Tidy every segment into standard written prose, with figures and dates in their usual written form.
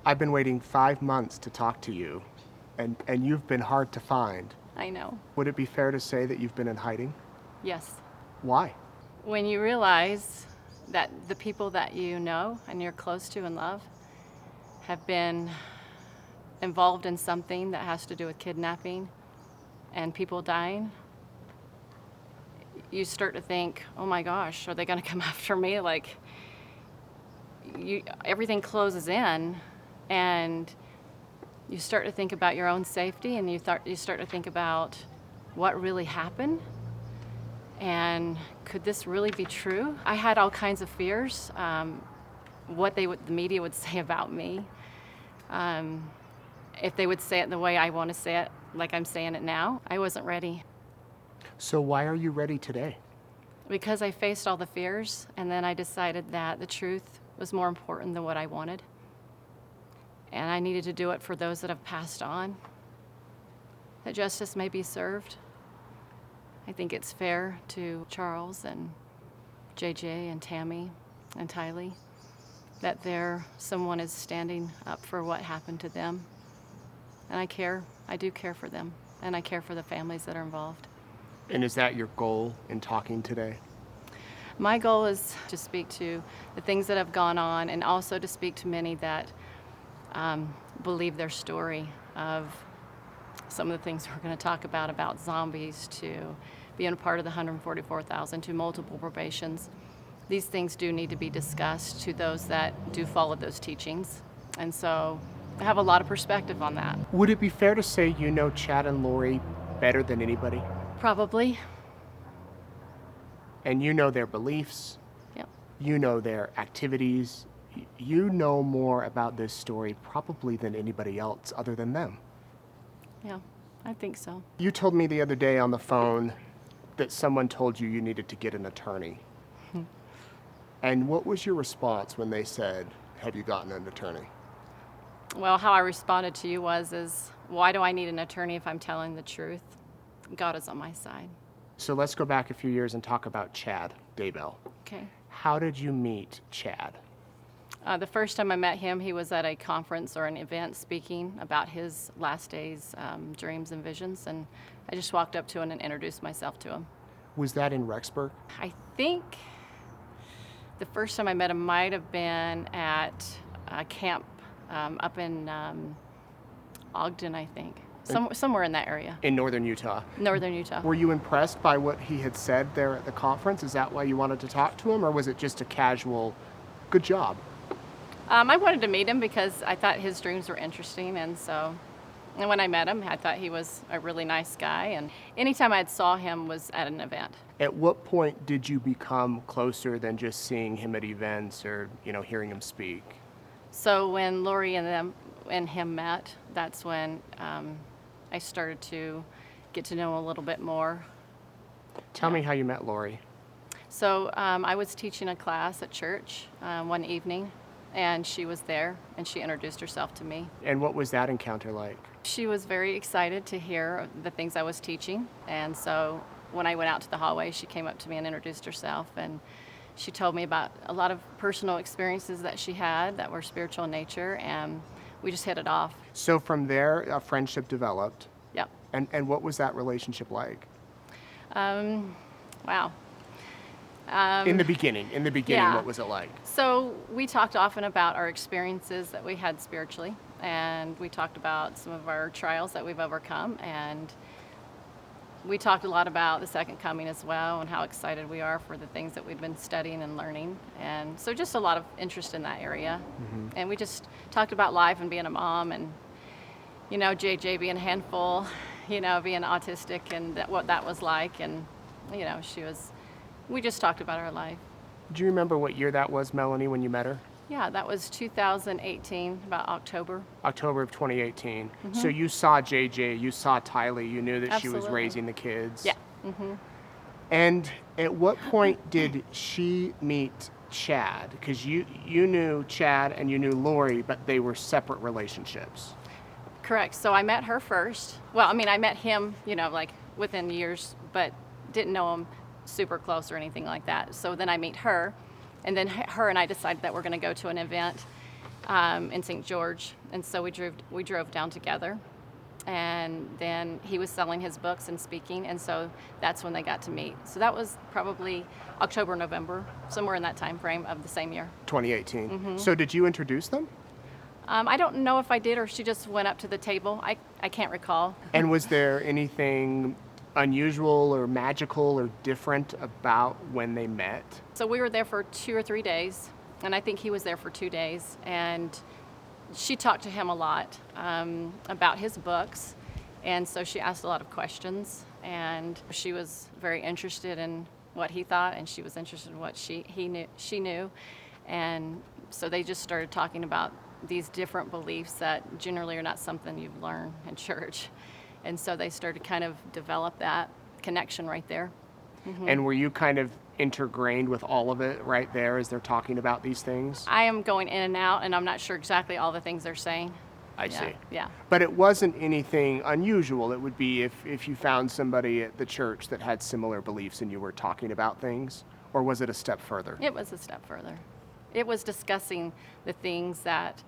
I've been waiting 5 months to talk to you, and you've been hard to find. I know. Would it be fair to say that you've been in hiding? Yes. Why? When you realize that the people that you know and you're close to and love have been involved in something that has to do with kidnapping and people dying, you start to think, oh my gosh, are they going to come after me? Like, everything closes in, and you start to think about your own safety, and you start to think about what really happened, and could this really be true? I had all kinds of fears, what the media would say about me, if they would say it the way I want to say it, like I'm saying it now. I wasn't ready. So why are you ready today? Because I faced all the fears, and then I decided that the truth was more important than what I wanted. And I needed to do it for those that have passed on, that justice may be served. I think it's fair to Charles and JJ and Tammy and Tylee that someone is standing up for what happened to them. And I do care for them, and I care for the families that are involved. And is that your goal in talking today? My goal is to speak to the things that have gone on, and also to speak to many that believe their story of some of the things we're going to talk about zombies, to being a part of the 144,000, to multiple probations. These things do need to be discussed to those that do follow those teachings. And so I have a lot of perspective on that. Would it be fair to say you know Chad and Lori better than anybody? Probably. And you know their beliefs. Yep. You know their activities. You know more about this story probably than anybody else other than them. Yeah, I think so. You told me the other day on the phone that someone told you you needed to get an attorney. And what was your response when they said, have you gotten an attorney? Well, how I responded to you is why do I need an attorney if I'm telling the truth? God is on my side. So let's go back a few years and talk about Chad Daybell. Okay. How did you meet Chad? The first time I met him, he was at a conference or an event speaking about his last days, dreams and visions, and I just walked up to him and introduced myself to him. Was that in Rexburg? I think the first time I met him might have been at a camp up in Ogden, I think. Somewhere in that area. In northern Utah? Northern Utah. Were you impressed by what he had said there at the conference? Is that why you wanted to talk to him, or was it just a casual, good job? I wanted to meet him because I thought his dreams were interesting, and when I met him, I thought he was a really nice guy, and anytime I saw him was at an event. At what point did you become closer than just seeing him at events or, hearing him speak? So when Lori and him met, that's when I started to get to know him a little bit more. Tell me how you met Lori. So I was teaching a class at church one evening, and she was there, and she introduced herself to me. And what was that encounter like? She was very excited to hear the things I was teaching, and so when I went out to the hallway, she came up to me and introduced herself, and she told me about a lot of personal experiences that she had that were spiritual in nature, and we just hit it off. So from there, a friendship developed. Yep. And what was that relationship like? Wow. In the beginning, yeah. What was it like? So we talked often about our experiences that we had spiritually, and we talked about some of our trials that we've overcome, and we talked a lot about the second coming as well and how excited we are for the things that we've been studying and learning. And so just a lot of interest in that area. Mm-hmm. And we just talked about life and being a mom and, JJ being a handful, being autistic and what that was like. And, we just talked about our life. Do you remember what year that was, Melanie, when you met her? Yeah, that was 2018, about October. October of 2018. Mm-hmm. So you saw JJ, you saw Tylee, you knew that Absolutely. She was raising the kids. Yeah. Mm-hmm. And at what point did she meet Chad? Because you knew Chad and you knew Lori, but they were separate relationships. Correct. So I met her first. Well, I met him, within years, but didn't know him super close or anything like that. So then I meet her, and then her and I decided that we're going to go to an event, in St. George, and so we drove down together. And then he was selling his books and speaking, and so that's when they got to meet. So that was probably October, November, somewhere in that time frame of the same year. 2018. So did you introduce them? I don't know if I did or she just went up to the table. I can't recall. And was there anything unusual or magical or different about when they met? So we were there for 2 or 3 days, and I think he was there for 2 days, and she talked to him a lot about his books, and so she asked a lot of questions, and she was very interested in what he thought, and she was interested in what she knew, and so they just started talking about these different beliefs that generally are not something you learn in church, and so they started to kind of develop that connection right there. And were you kind of intergrained with all of it right there as they're talking about these things? I am going in and out, and I'm not sure exactly all the things they're saying. I see. Yeah. But it wasn't anything unusual. It would be if you found somebody at the church that had similar beliefs and you were talking about things, or was it a step further? It was a step further. It was discussing the things that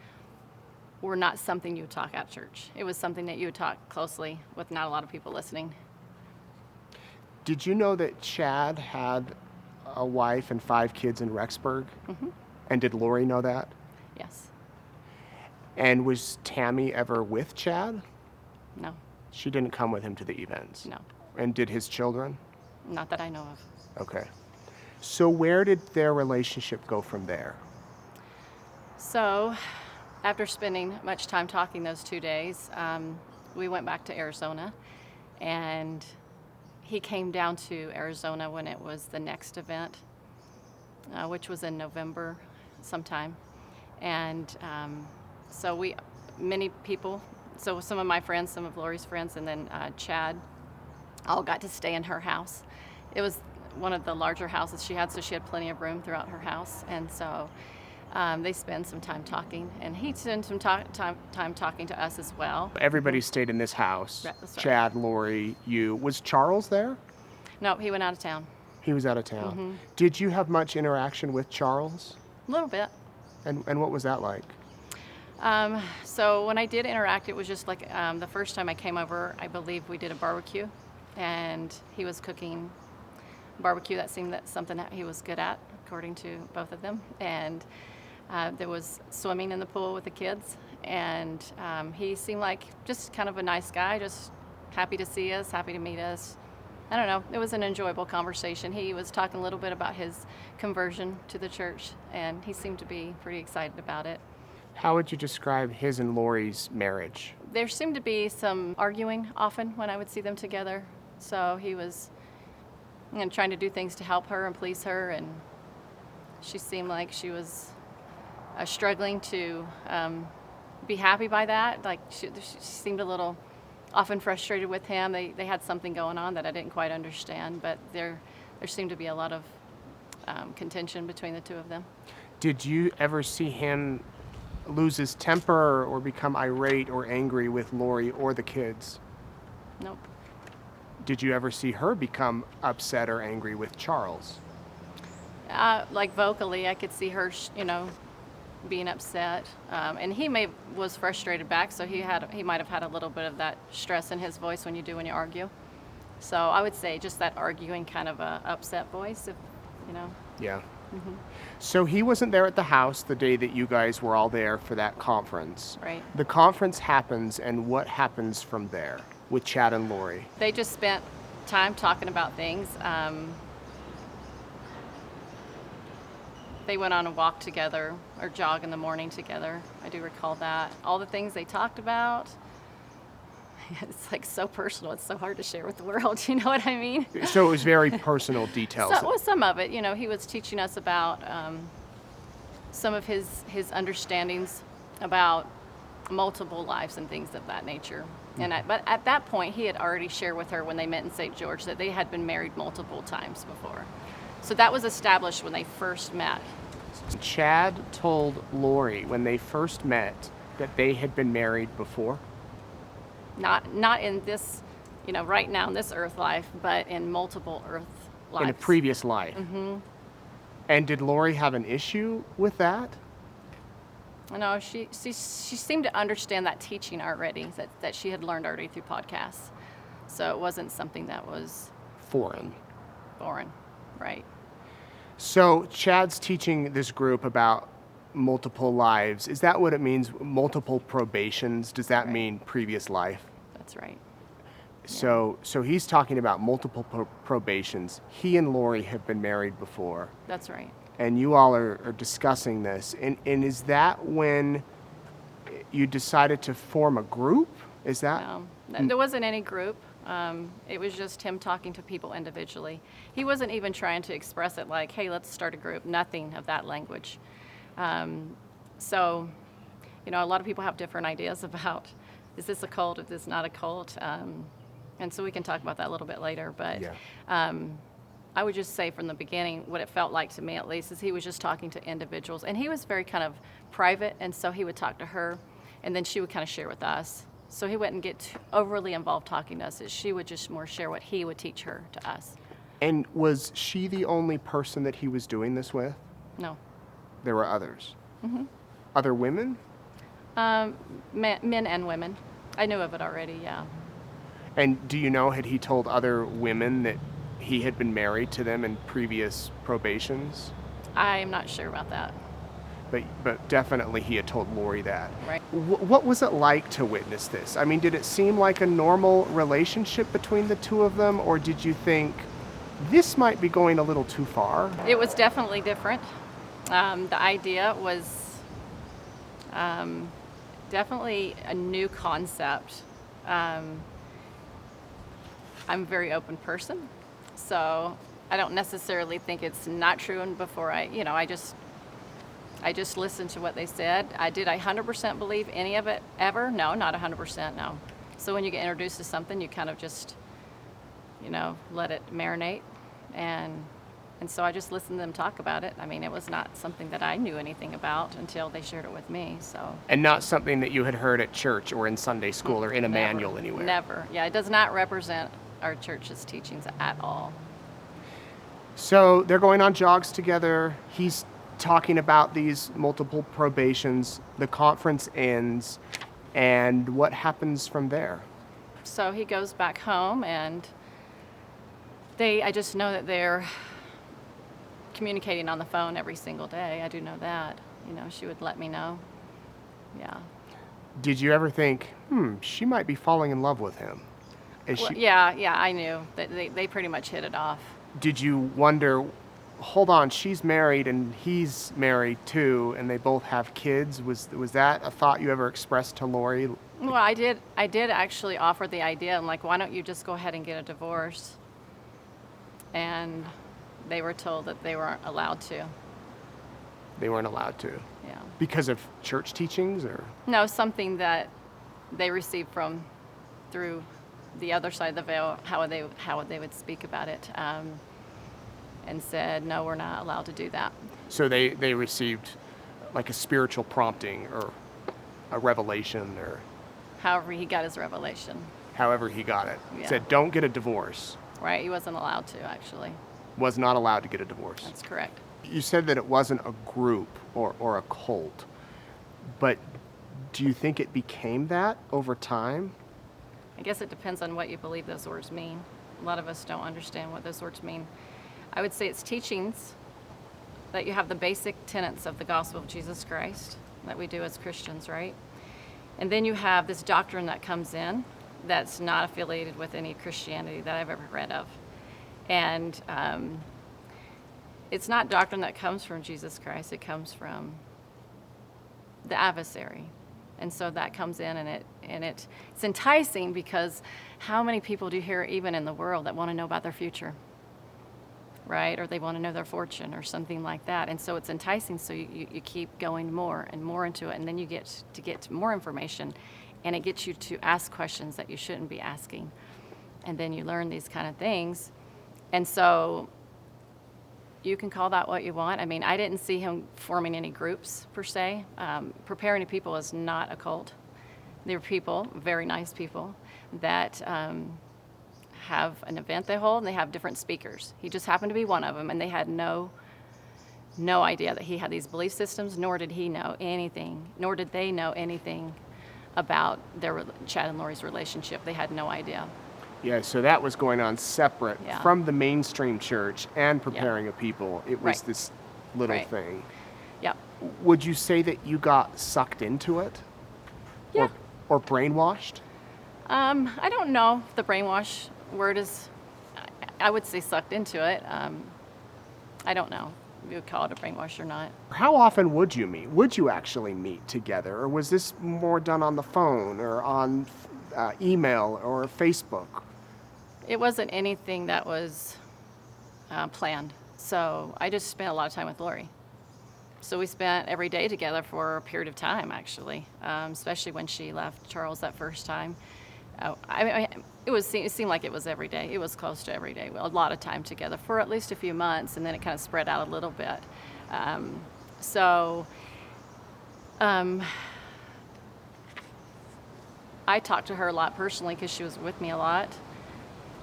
were not something you would talk at church. It was something that you would talk closely with not a lot of people listening. Did you know that Chad had a wife and 5 kids in Rexburg? And did Lori know that? Yes. And was Tammy ever with Chad? No. She didn't come with him to the events? No. And did his children? Not that I know of. Okay. So where did their relationship go from there? So, after spending much time talking those 2 days, we went back to Arizona, and he came down to Arizona when it was the next event, which was in November sometime. And so many people, so some of my friends, some of Lori's friends, and then Chad, all got to stay in her house. It was one of the larger houses she had, so she had plenty of room throughout her house. And so they spent some time talking, and he spent some time talking to us as well. Everybody stayed in this house. Right, that's right. Chad, Lori, you. Was Charles there? No, he went out of town. He was out of town. Did you have much interaction with Charles? A little bit. And what was that like? So when I did interact, it was just like the first time I came over, I believe we did a barbecue, and he was cooking barbecue. That seemed that something that he was good at, according to both of them. And there was swimming in the pool with the kids, and he seemed like just kind of a nice guy, just happy to see us, happy to meet us. I don't know, it was an enjoyable conversation. He was talking a little bit about his conversion to the church, and he seemed to be pretty excited about it. How would you describe his and Lori's marriage? There seemed to be some arguing often when I would see them together, so he was trying to do things to help her and please her, and she seemed like she was struggling to be happy by that. Like she seemed a little often frustrated with him. They had something going on that I didn't quite understand, but there seemed to be a lot of contention between the two of them. Did you ever see him lose his temper or become irate or angry with Lori or the kids? Nope. Did you ever see her become upset or angry with Charles? Like vocally, I could see her, being upset, and he was frustrated back, so he might have had a little bit of that stress in his voice when you argue. So I would say just that arguing kind of a upset voice, Yeah. So he wasn't there at the house the day that you guys were all there for that conference. Right. The conference happens, and what happens from there with Chad and Lori? They just spent time talking about things. They went on a walk together or jog in the morning together. I do recall that. All the things they talked about, it's like so personal. It's so hard to share with the world. You know what I mean? So it was very personal details. Some of it, he was teaching us about some of his understandings about multiple lives and things of that nature. But at that point, he had already shared with her when they met in St. George that they had been married multiple times before. So that was established when they first met. Chad told Lori when they first met that they had been married before? Not in this, right now in this earth life, but in multiple earth lives. In a previous life? And did Lori have an issue with that? No, she seemed to understand that teaching already, that she had learned already through podcasts. So it wasn't something that was Foreign. Right. So Chad's teaching this group about multiple lives. Is that what it means? Multiple probations? Does that Right. mean previous life? That's right. So he's talking about multiple probations. He and Lori have been married before. That's right. And you all are discussing this. And is that when you decided to form a group? Is that? No, there wasn't any group. It was just him talking to people individually. He wasn't even trying to express it like, hey, let's start a group. Nothing of that language. So, a lot of people have different ideas about, is this a cult, is this not a cult? And so we can talk about that a little bit later. But Yeah. I would just say from the beginning, what it felt like to me at least, is he was just talking to individuals. And he was very kind of private, and so he would talk to her, and then she would kind of share with us. So he wouldn't get too overly involved talking to us. She would just more share what he would teach her to us. And was she the only person that he was doing this with? No. There were others. Mm-hmm. Other women? Men and women. I knew of it already, yeah. And do you know, had he told other women that he had been married to them in previous probations? I'm not sure about that. But definitely he had told Lori that. Right. What was it like to witness this? I mean, did it seem like a normal relationship between the two of them, or did you think this might be going a little too far? It was definitely different. The idea was definitely a new concept. I'm a very open person, so I don't necessarily think it's not true. And before I just listened to what they said. Did I 100% believe any of it ever? No, not 100%, no. So when you get introduced to something, you kind of just, let it marinate. And so I just listened to them talk about it. I mean, it was not something that I knew anything about until they shared it with me, so. And not something that you had heard at church or in Sunday school or in a manual anywhere? Never. Yeah, it does not represent our church's teachings at all. So they're going on jogs together. He's talking about these multiple probations. The conference ends, and what happens from there? So he goes back home, and I just know that they're communicating on the phone every single day. I do know that. She would let me know. Yeah. Did you ever think, she might be falling in love with him? Yeah, I knew that they pretty much hit it off. Did you wonder, hold on, she's married and he's married too, and they both have kids? Was that a thought you ever expressed to Lori? Well, I did actually offer the idea. I'm like, why don't you just go ahead and get a divorce? And they were told that they weren't allowed to. They weren't allowed to? Yeah. Because of church teachings, or? No, something that they received through the other side of the veil, how they would speak about it, and said, no, we're not allowed to do that. So they received like a spiritual prompting or a revelation, or however he got his revelation. However he got it. Yeah. Said, don't get a divorce. Right, he wasn't allowed to, actually. Was not allowed to get a divorce. That's correct. You said that it wasn't a group or a cult, but do you think it became that over time? I guess it depends on what you believe those words mean. A lot of us don't understand what those words mean. I would say it's teachings, that you have the basic tenets of the gospel of Jesus Christ that we do as Christians, right? And then you have this doctrine that comes in that's not affiliated with any Christianity that I've ever read of. And it's not doctrine that comes from Jesus Christ, it comes from the adversary. And so that comes in, and it's enticing, because how many people do you hear even in the world that want to know about their future, right? Or they want to know their fortune or something like that. And so it's enticing, so you keep going more and more into it, and then you get more information, and it gets you to ask questions that you shouldn't be asking. And then you learn these kind of things. And so you can call that what you want. I mean, I didn't see him forming any groups per se. Preparing people is not a cult. They're people, very nice people, that have an event they hold, and they have different speakers. He just happened to be one of them, and they had no no idea that he had these belief systems, nor did they know anything about Chad and Lori's relationship. They had no idea. Yeah, so that was going on separate Yeah. from the mainstream church and preparing of people. It was Right. this little Right. thing. Yep. Would you say that you got sucked into it? Yeah. Or brainwashed? I don't know if the brainwash word is, I would say sucked into it. I don't know if you would call it a brainwash or not. How often would you meet? Would you actually meet together? Or was this more done on the phone or on email or Facebook? It wasn't anything that was planned. So I just spent a lot of time with Lori. So we spent every day together for a period of time, actually, especially when she left Charles that first time. It seemed like it was every day. It was close to every day. A lot of time together for at least a few months, and then it kind of spread out a little bit. I talked to her a lot personally because she was with me a lot.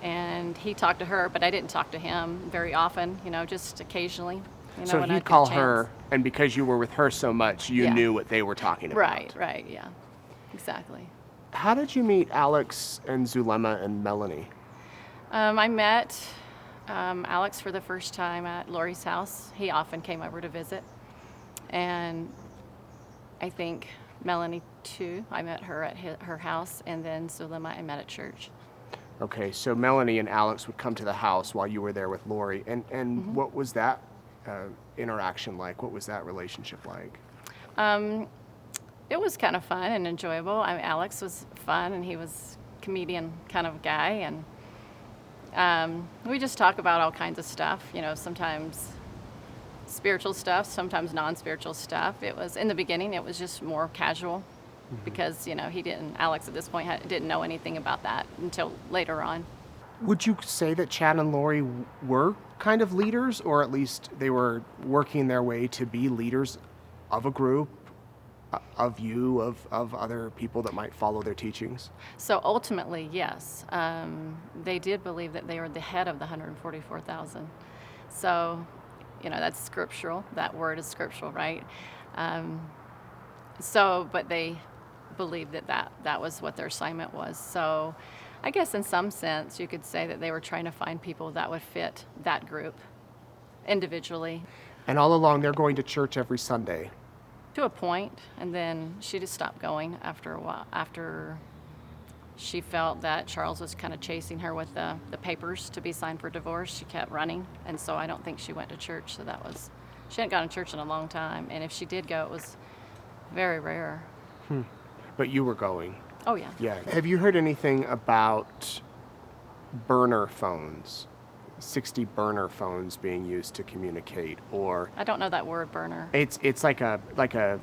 And he talked to her, but I didn't talk to him very often, just occasionally. So when he'd I'd get a call chance. her, and because you were with her so much, you Yeah. knew what they were talking about. Right, yeah, exactly. How did you meet Alex and Zulema and Melanie? I met Alex for the first time at Lori's house. He often came over to visit. And I think Melanie, too. I met her at her house, and then Zulema I met at church. Okay, so Melanie and Alex would come to the house while you were there with Lori. And Mm-hmm. what was that interaction like? What was that relationship like? It was kind of fun and enjoyable. Alex was fun, and he was a comedian kind of guy. And we just talk about all kinds of stuff, sometimes spiritual stuff, sometimes non-spiritual stuff. It was, in the beginning, it was just more casual because, Alex at this point didn't know anything about that until later on. Would you say that Chad and Lori were kind of leaders, or at least they were working their way to be leaders of a group, of you, of other people that might follow their teachings? So ultimately, yes. They did believe that they were the head of the 144,000. So, that's scriptural. That word is scriptural, right? But they believed that was what their assignment was. So I guess in some sense you could say that they were trying to find people that would fit that group individually. And all along, they're going to church every Sunday. To a point, and then she just stopped going after a while, after she felt that Charles was kind of chasing her with the papers to be signed for divorce. She kept running, and so I don't think she went to church. So she hadn't gone to church in a long time, and if she did go, it was very rare. But you were going. Oh, yeah. Yeah. Have you heard anything about burner phones? 60 burner phones being used to communicate, or I don't know that word, burner. it's like a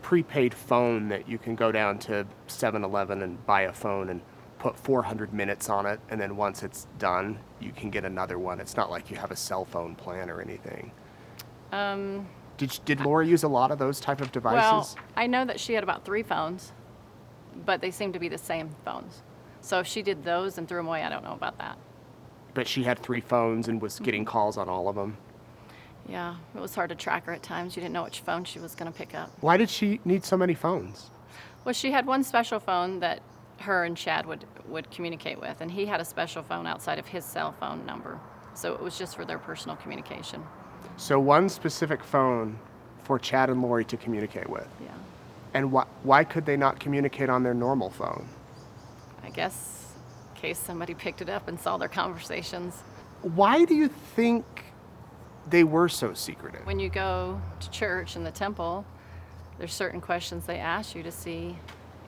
prepaid phone that you can go down to 7-Eleven and buy a phone and put 400 minutes on it, and then once it's done, you can get another one. It's not like you have a cell phone plan or anything. Did Lori use a lot of those type of devices? Well, I know that she had about 3 phones, but they seemed to be the same phones. So if she did those and threw them away, I don't know about that. But she had 3 phones and was getting calls on all of them. Yeah, it was hard to track her at times. You didn't know which phone she was going to pick up. Why did she need so many phones? Well, she had one special phone that her and Chad would communicate with, and he had a special phone outside of his cell phone number. So it was just for their personal communication. So one specific phone for Chad and Lori to communicate with. Yeah. And why could they not communicate on their normal phone? I guess in case somebody picked it up and saw their conversations. Why do you think they were so secretive? When you go to church in the temple, there's certain questions they ask you to see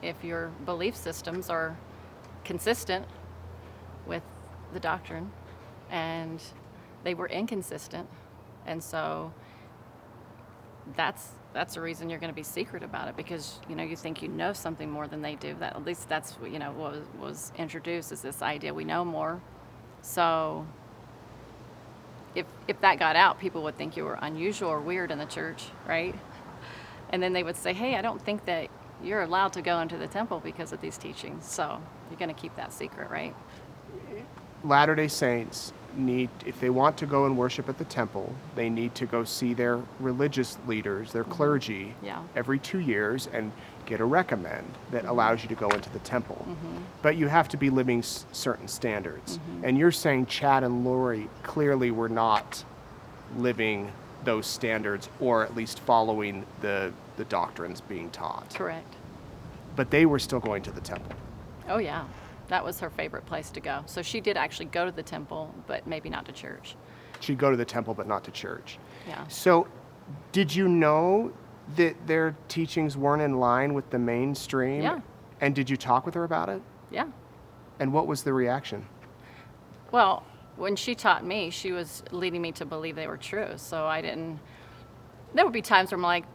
if your belief systems are consistent with the doctrine, and they were inconsistent. And so that's the reason you're going to be secret about it, because you think you know something more than they do. That, at least that's what was introduced, is this idea we know more. So if that got out, people would think you were unusual or weird in the church, right? And then they would say, hey, I don't think that you're allowed to go into the temple because of these teachings. So you're going to keep that secret, right? Latter-day Saints if they want to go and worship at the temple, they need to go see their religious leaders, their clergy, Yeah. every 2 years and get a recommend that allows you to go into the temple. But you have to be living certain standards. And you're saying Chad and Lori clearly were not living those standards, or at least following the doctrines being taught. Correct. But they were still going to the temple. Oh, yeah. That was her favorite place to go. So she did actually go to the temple, but maybe not to church. She'd go to the temple, but not to church. Yeah. So did you know that their teachings weren't in line with the mainstream? Yeah. And did you talk with her about it? Yeah. And what was the reaction? Well, when she taught me, she was leading me to believe they were true. So there would be times where I'm like,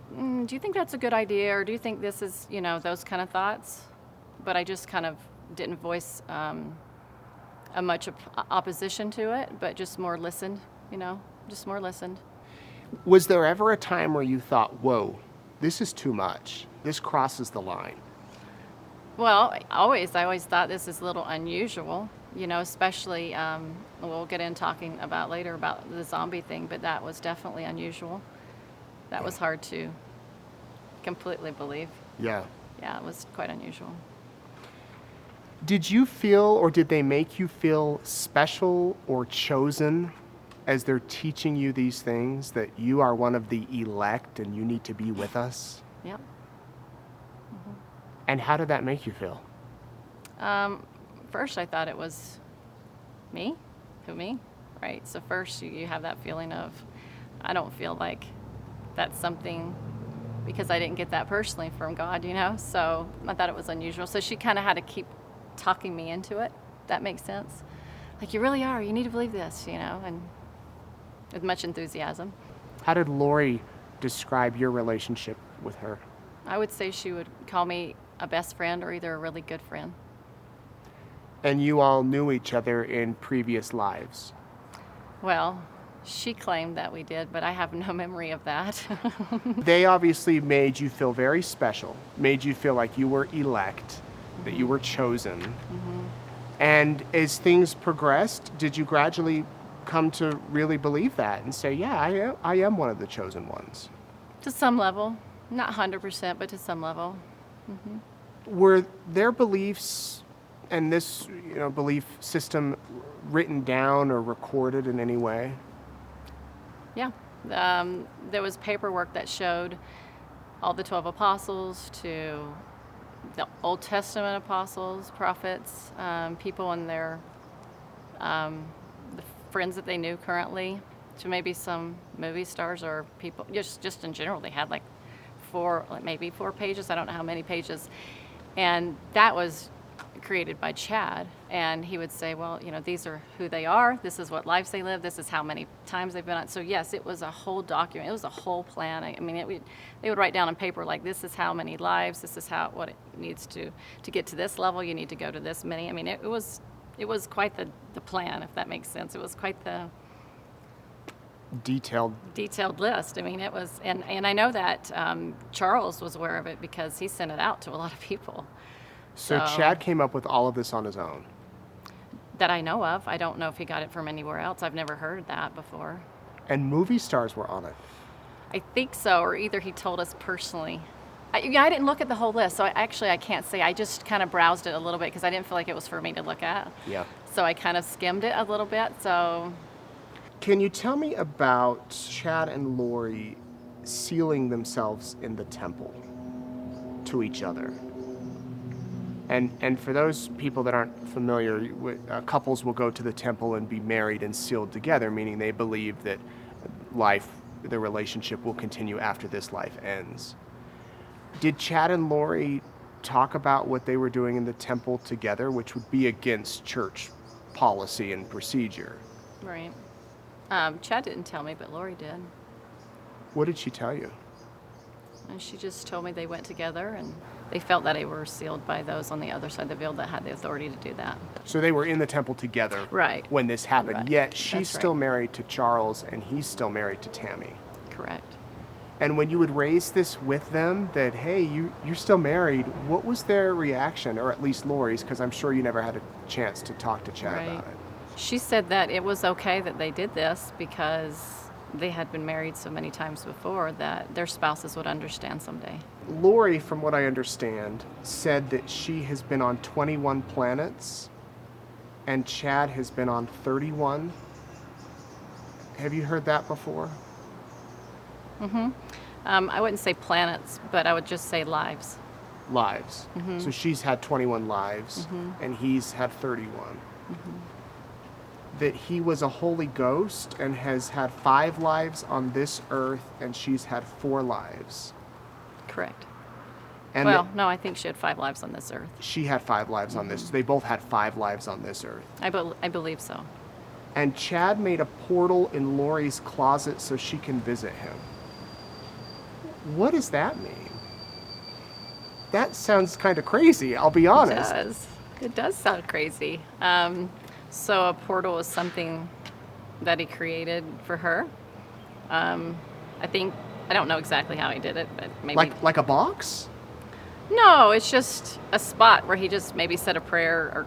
do you think that's a good idea? Or do you think this is, those kind of thoughts? But I just kind of didn't voice a much opposition to it, but just more listened, just more listened. Was there ever a time where you thought, whoa, this is too much. This crosses the line? Well, I always thought this is a little unusual, especially, we'll get in talking about later about the zombie thing, but that was definitely unusual. That was hard to completely believe. Yeah. Yeah, it was quite unusual. Did you feel, or did they make you feel special or chosen as they're teaching you these things, that you are one of the elect and you need to be with us? Yep. And how did that make you feel? First, I thought it was me, right? So first you have that feeling of, I don't feel like that's something, because I didn't get that personally from God, so I thought it was unusual. So she kind of had to keep talking me into it. That makes sense. Like, you really are, you need to believe this, and with much enthusiasm. How did Lori describe your relationship with her? I would say she would call me a best friend or either a really good friend. And you all knew each other in previous lives? Well, she claimed that we did, but I have no memory of that. They obviously made you feel very special, made you feel like you were elect, that you were chosen. And as things progressed, did you gradually come to really believe that and say, yeah, I am one of the chosen ones? To some level. Not 100%, but to some level. Were their beliefs and this belief system written down or recorded in any way? Yeah. There was paperwork that showed all the 12 apostles to the Old Testament apostles, prophets, people in their the friends that they knew currently, to maybe some movie stars or people, just in general. They had maybe 4 pages. I don't know how many pages. And that was created by Chad. And he would say, well, these are who they are. This is what lives they live. This is how many times they've been on. So yes, it was a whole document. It was a whole plan. I mean, they would write down on paper, like, this is how many lives, this is what it needs to get to this level. You need to go to this many. I mean, it was quite the plan, if that makes sense. It was quite the detailed list. I mean, it was, and I know that Charles was aware of it because he sent it out to a lot of people. So Chad came up with all of this on his own? That I know of. I don't know if he got it from anywhere else. I've never heard that before. And movie stars were on it? I think so, or either he told us personally. I didn't look at the whole list, so I can't say. I just kind of browsed it a little bit because I didn't feel like it was for me to look at. Yeah. So I kind of skimmed it a little bit, so. Can you tell me about Chad and Lori sealing themselves in the temple to each other? And for those people that aren't familiar, couples will go to the temple and be married and sealed together, meaning they believe that the relationship will continue after this life ends. Did Chad and Lori talk about what they were doing in the temple together, which would be against church policy and procedure? Right. Chad didn't tell me, but Lori did. What did she tell you? And she just told me they went together and they felt that they were sealed by those on the other side of the veil that had the authority to do that. So they were in the temple together right. when this happened, right. Yet she's That's still right. married to Charles and he's still married to Tammy. Correct. And when you would raise this with them, that, hey, you're still married, what was their reaction, or at least Lori's, because I'm sure you never had a chance to talk to Chad Right. about it? She said that it was okay that they did this because they had been married so many times before that their spouses would understand someday. Lori, from what I understand, said that she has been on 21 planets and Chad has been on 31. Have you heard that before? I wouldn't say planets, but I would just say lives. Lives. So she's had 21 lives and he's had 31. That he was a Holy Ghost and has had 5 lives on this earth and she's had 4 lives. Correct. And Well, no, I think she had 5 lives on this earth. she had 5 lives on this. They both had 5 lives on this earth. I believe so. And Chad made a portal in Lori's closet so she can visit him. What does that mean? That sounds kind of crazy, I'll be honest. It does. It does sound crazy. So a portal is something that he created for her. I don't know exactly how he did it, but maybe. Like a box? No, it's just a spot where he just maybe said a prayer or,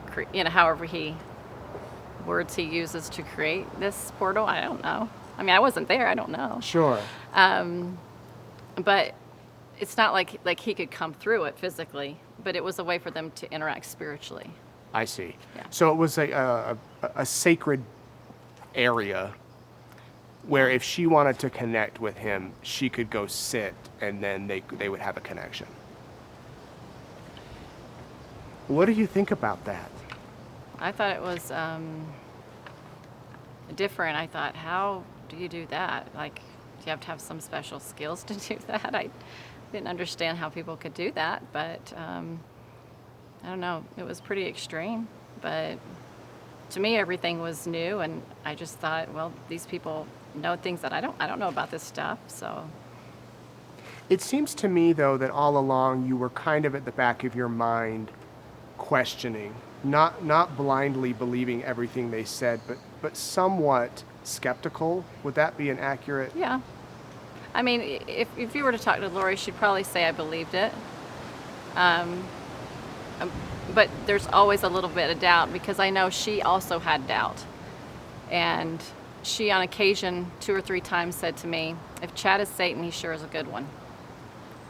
however words he uses to create this portal. I don't know. I mean, I wasn't there. I don't know. Sure. But it's not like he could come through it physically, but it was a way for them to interact spiritually. I see. Yeah. So it was a sacred area where if she wanted to connect with him, she could go sit and then they would have a connection. What do you think about that? I thought it was different. I thought, how do you do that? Like, do you have to have some special skills to do that? I didn't understand how people could do that, but I don't know. It was pretty extreme, but to me, everything was new, and I just thought, well, these people know things that I don't know about this stuff, so. It seems to me, though, that all along you were kind of at the back of your mind questioning, not blindly believing everything they said, but somewhat skeptical. Would that be an accurate? Yeah. I mean, if you were to talk to Lori, she'd probably say I believed it. But there's always a little bit of doubt because I know she also had doubt. And she, on occasion, 2 or 3 times said to me, if Chad is Satan, he sure is a good one.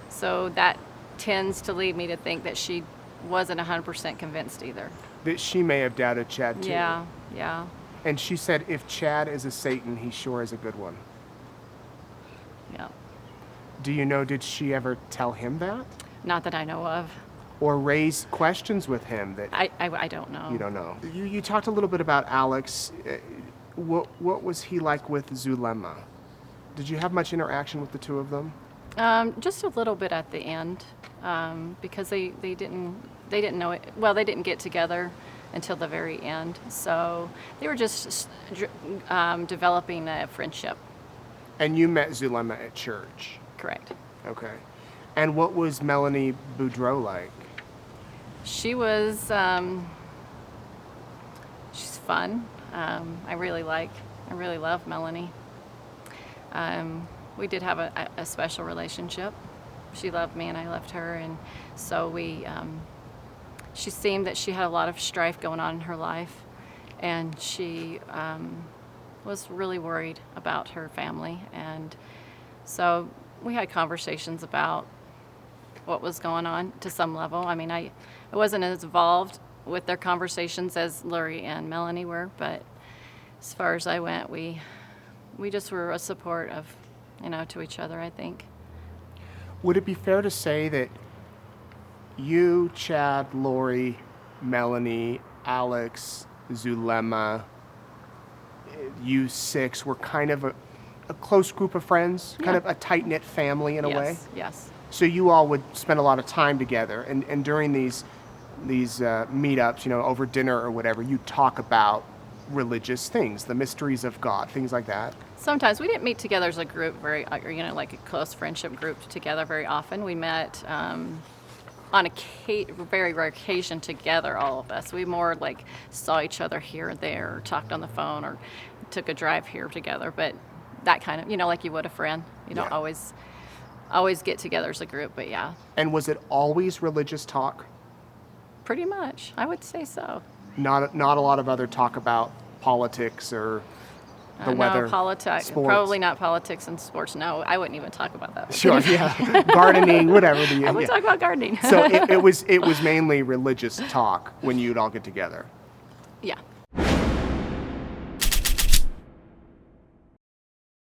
So that tends to lead me to think that she wasn't 100% convinced either. That she may have doubted Chad too. Yeah. And she said, if Chad is a Satan, he sure is a good one. Yeah. Do you know, did she ever tell him that? Not that I know of. Or raise questions with him that I don't know. you don't know? You talked a little bit about Alex. What was he like with Zulema? Did you have much interaction with the two of them? Just a little bit at the end, because they didn't know it. Well, they didn't get together until the very end, so they were just developing a friendship. And you met Zulema at church. Correct. Okay. And what was Melanie Boudreau like? She was. She's fun. I really love Melanie. We did have a special relationship. She loved me and I loved her, and so she seemed that she had a lot of strife going on in her life, and she was really worried about her family, and so we had conversations about what was going on to some level. I mean, I wasn't as involved with their conversations as Lori and Melanie were, but as far as I went, we just were a support of, to each other, I think. Would it be fair to say that you, Chad, Lori, Melanie, Alex, Zulema, you 6 were kind of a close group of friends, kind of a tight-knit family in a way? Yes. So you all would spend a lot of time together, and during these meetups, over dinner or whatever, you talk about religious things, the mysteries of God, things like that. Sometimes we didn't meet together as a group like a close friendship group together very often. We met on a very rare occasion together, all of us. We more like saw each other here and there, or talked on the phone, or took a drive here together. But that kind of, like you would a friend. You don't always get together as a group, but yeah. And was it always religious talk? Pretty much, I would say so. Not a lot of other talk about politics or the weather? No, politics. sports? Probably not politics and sports. No, I wouldn't even talk about that. Sure, yeah. Gardening, whatever. I would talk about gardening. So it was mainly religious talk when you'd all get together. Yeah.